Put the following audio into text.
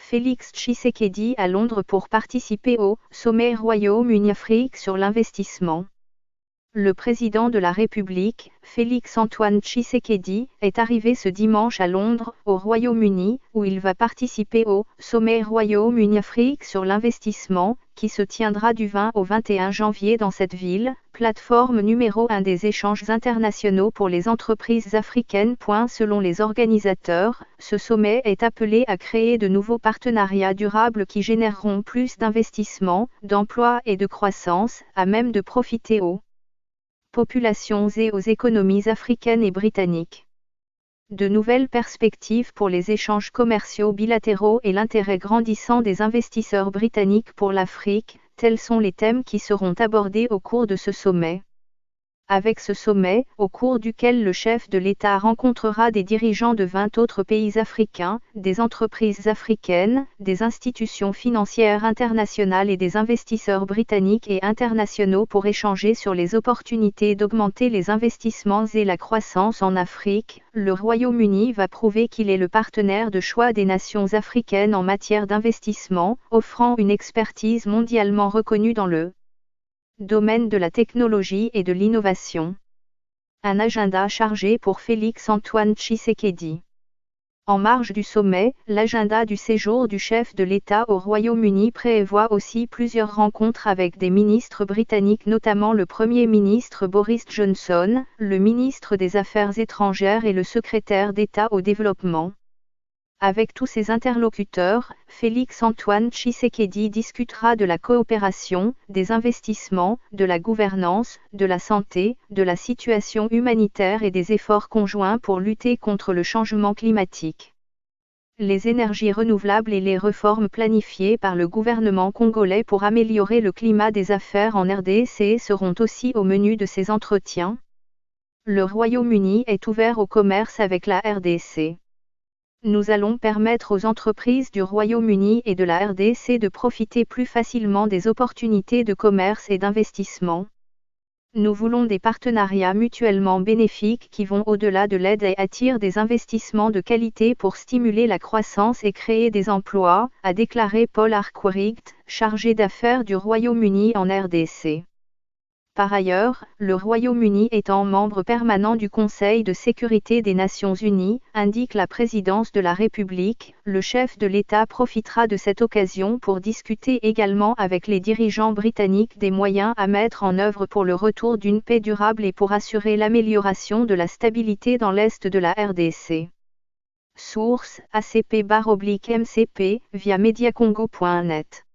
Félix Tshisekedi à Londres pour participer au sommet Royaume-Uni-Afrique sur l'investissement. Le président de la République, Félix-Antoine Tshisekedi, est arrivé ce dimanche à Londres, au Royaume-Uni, où il va participer au sommet Royaume-Uni-Afrique sur l'investissement, qui se tiendra du 20 au 21 janvier dans cette ville, plateforme numéro 1 des échanges internationaux pour les entreprises africaines. Selon les organisateurs, ce sommet est appelé à créer de nouveaux partenariats durables qui généreront plus d'investissements, d'emplois et de croissance, à même de profiter aux populations et aux économies africaines et britanniques. De nouvelles perspectives pour les échanges commerciaux bilatéraux et l'intérêt grandissant des investisseurs britanniques pour l'Afrique, tels sont les thèmes qui seront abordés au cours de ce sommet. Avec ce sommet, au cours duquel le chef de l'État rencontrera des dirigeants de 20 autres pays africains, des entreprises africaines, des institutions financières internationales et des investisseurs britanniques et internationaux pour échanger sur les opportunités d'augmenter les investissements et la croissance en Afrique, le Royaume-Uni va prouver qu'il est le partenaire de choix des nations africaines en matière d'investissement, offrant une expertise mondialement reconnue dans le domaine de la technologie et de l'innovation. Un agenda chargé pour Félix-Antoine Tshisekedi. En marge du sommet, l'agenda du séjour du chef de l'État au Royaume-Uni prévoit aussi plusieurs rencontres avec des ministres britanniques, notamment le Premier ministre Boris Johnson, le ministre des Affaires étrangères et le secrétaire d'État au développement. Avec tous ses interlocuteurs, Félix-Antoine Tshisekedi discutera de la coopération, des investissements, de la gouvernance, de la santé, de la situation humanitaire et des efforts conjoints pour lutter contre le changement climatique. Les énergies renouvelables et les réformes planifiées par le gouvernement congolais pour améliorer le climat des affaires en RDC seront aussi au menu de ces entretiens. Le Royaume-Uni est ouvert au commerce avec la RDC. Nous allons permettre aux entreprises du Royaume-Uni et de la RDC de profiter plus facilement des opportunités de commerce et d'investissement. Nous voulons des partenariats mutuellement bénéfiques qui vont au-delà de l'aide et attirent des investissements de qualité pour stimuler la croissance et créer des emplois, a déclaré Paul Arkwright, chargé d'affaires du Royaume-Uni en RDC. Par ailleurs, le Royaume-Uni étant membre permanent du Conseil de sécurité des Nations Unies, indique la présidence de la République, le chef de l'État profitera de cette occasion pour discuter également avec les dirigeants britanniques des moyens à mettre en œuvre pour le retour d'une paix durable et pour assurer l'amélioration de la stabilité dans l'Est de la RDC. Source: ACP/MCP, via mediacongo.net.